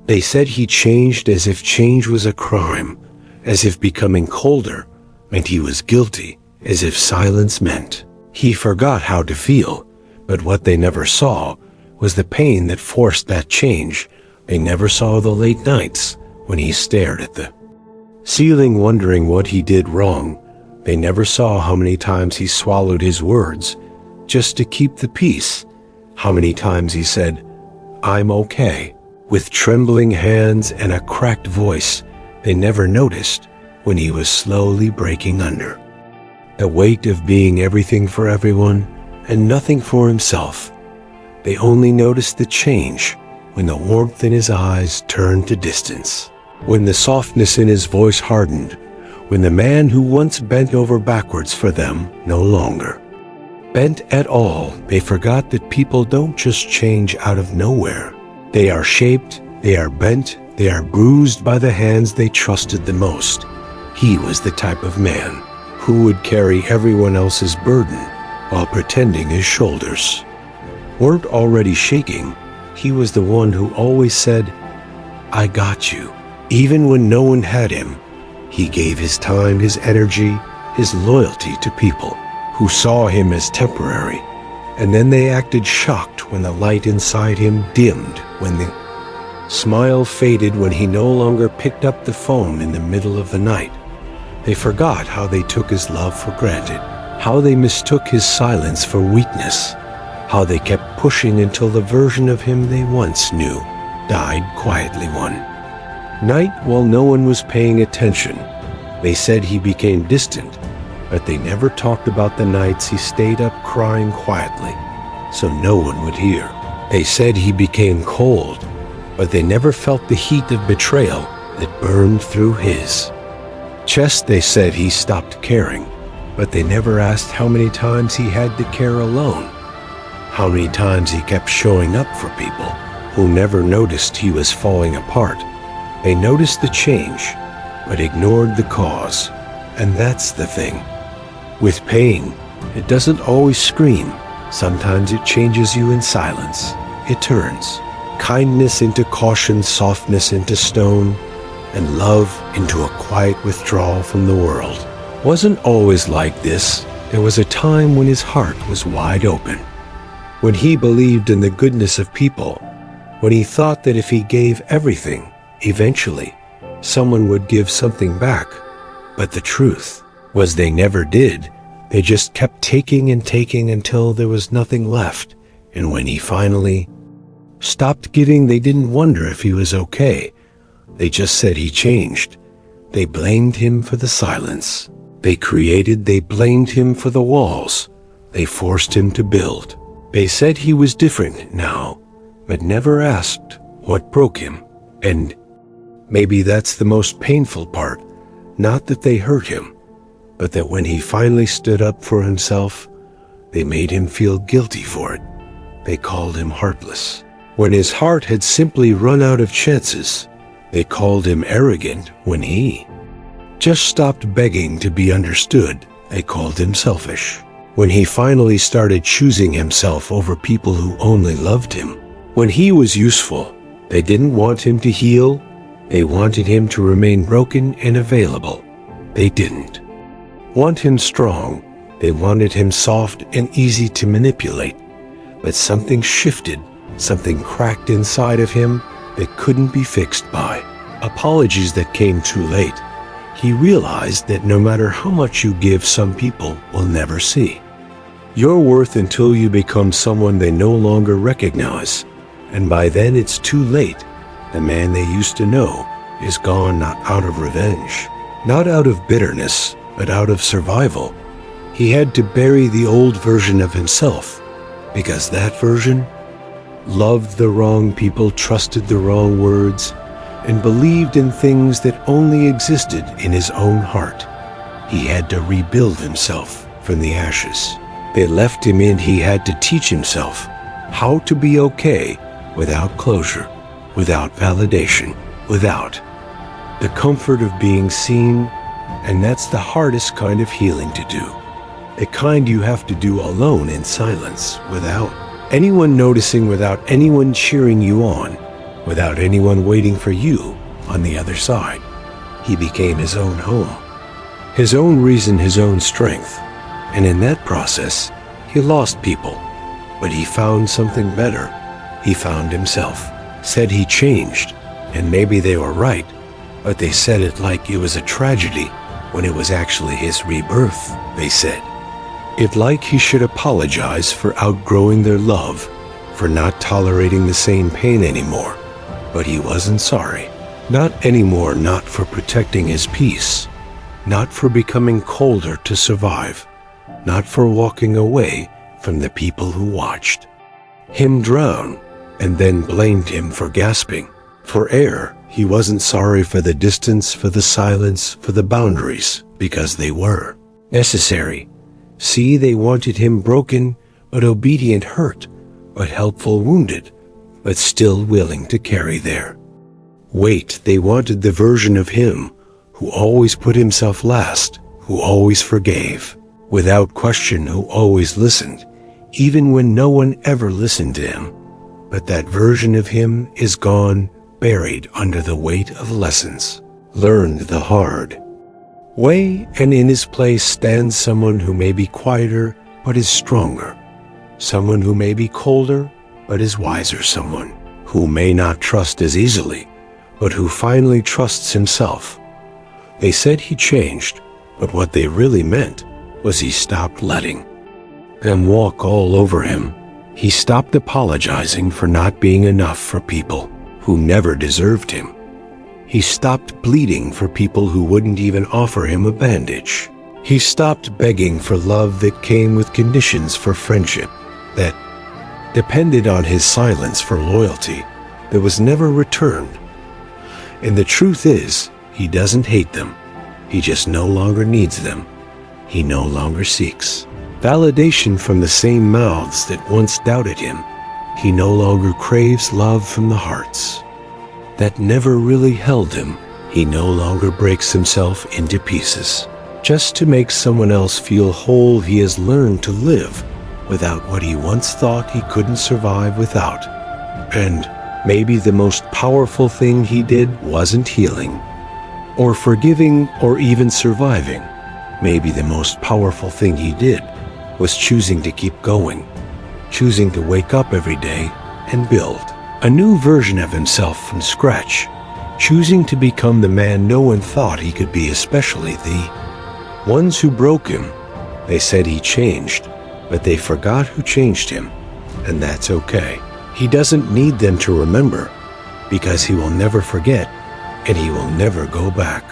They said he changed as if change was a crime, as if becoming colder meant he was guilty, as if silence meant he forgot how to feel. But what they never saw was the pain that forced that change. They never saw the late nights when he stared at the ceiling wondering what he did wrong. They never saw how many times he swallowed his words just to keep the peace. How many times he said, "I'm okay," with trembling hands and a cracked voice. They never noticed when he was slowly breaking under the weight of being everything for everyone and nothing for himself. They only noticed the change when the warmth in his eyes turned to distance, when the softness in his voice hardened, when the man who once bent over backwards for them no longer bent at all. They forgot that people don't just change out of nowhere. They are shaped, they are bent, they are bruised by the hands they trusted the most. He was the type of man who would carry everyone else's burden while pretending his shoulders weren't already shaking. He was the one who always said, "I got you." Even when no one had him, he gave his time, his energy, his loyalty to people who saw him as temporary. And then they acted shocked when the light inside him dimmed, when the smile faded, when he no longer picked up the phone in the middle of the night. They forgot how they took his love for granted, how they mistook his silence for weakness, how they kept pushing until the version of him they once knew died quietly one night while no one was paying attention. They said he became distant, but they never talked about the nights he stayed up crying quietly so no one would hear. They said he became cold, but they never felt the heat of betrayal that burned through his chest. They said he stopped caring, but they never asked how many times he had to care alone, how many times he kept showing up for people who never noticed he was falling apart. They noticed the change, but ignored the cause. And that's the thing. With pain, it doesn't always scream. Sometimes it changes you in silence. It turns kindness into caution, softness into stone, and love into a quiet withdrawal from the world. Wasn't always like this. There was a time when his heart was wide open, when he believed in the goodness of people, when he thought that if he gave everything, eventually someone would give something back. But the truth was they never did. They just kept taking and taking until there was nothing left. And when he finally stopped giving, they didn't wonder if he was okay. They just said he changed. They blamed him for the silence they created. They blamed him for the walls they forced him to build. They said he was different now, but never asked what broke him. And maybe that's the most painful part. Not that they hurt him, but that when he finally stood up for himself, they made him feel guilty for it. They called him heartless. When his heart had simply run out of chances, they called him arrogant. When he just stopped begging to be understood, they called him selfish. When he finally started choosing himself over people who only loved him, when he was useful, they didn't want him to heal. They wanted him to remain broken and available. They didn't want him strong. They wanted him soft and easy to manipulate. But something shifted, something cracked inside of him that couldn't be fixed by apologies that came too late. He realized that no matter how much you give, some people will never see your worth until you become someone they no longer recognize. And by then it's too late. The man they used to know is gone, not out of revenge, not out of bitterness, but out of survival. He had to bury the old version of himself, because that version loved the wrong people, trusted the wrong words, and believed in things that only existed in his own heart. He had to rebuild himself from the ashes. They left him in. He had to teach himself how to be okay without closure, without validation, without the comfort of being seen. And that's the hardest kind of healing to do. The kind you have to do alone in silence, without anyone noticing, without anyone cheering you on, without anyone waiting for you on the other side. He became his own home, his own reason, his own strength. And in that process, he lost people, but he found something better. He found himself. Said he changed, and maybe they were right, but they said it like it was a tragedy when it was actually his rebirth, they said. It like he should apologize for outgrowing their love, for not tolerating the same pain anymore. But he wasn't sorry. Not anymore, not for protecting his peace, not for becoming colder to survive, not for walking away from the people who watched him drown and then blamed him for gasping for air. He wasn't sorry for the distance, for the silence, for the boundaries, because they were necessary. See, they wanted him broken, but obedient, hurt, but helpful, wounded, but still willing to carry their weight. They wanted the version of him who always put himself last, who always forgave, without question, who always listened, even when no one ever listened to him. But that version of him is gone, buried under the weight of lessons learned the hard way, and in his place stands someone who may be quieter but is stronger, someone who may be colder but is wiser, someone who may not trust as easily, but who finally trusts himself. They said he changed, but what they really meant was he stopped letting them walk all over him. He stopped apologizing for not being enough for people who never deserved him. He stopped bleeding for people who wouldn't even offer him a bandage. He stopped begging for love that came with conditions, for friendship that depended on his silence, for loyalty that was never returned. And the truth is, he doesn't hate them. He just no longer needs them. He no longer seeks validation from the same mouths that once doubted him. He no longer craves love from the hearts that never really held him. He no longer breaks himself into pieces just to make someone else feel whole. He has learned to live without what he once thought he couldn't survive without. And maybe the most powerful thing he did wasn't healing or forgiving or even surviving. Maybe the most powerful thing he did was choosing to keep going, choosing to wake up every day and build a new version of himself from scratch, choosing to become the man no one thought he could be, especially the ones who broke him. They said he changed, but they forgot who changed him, and that's okay. He doesn't need them to remember, because he will never forget, and he will never go back.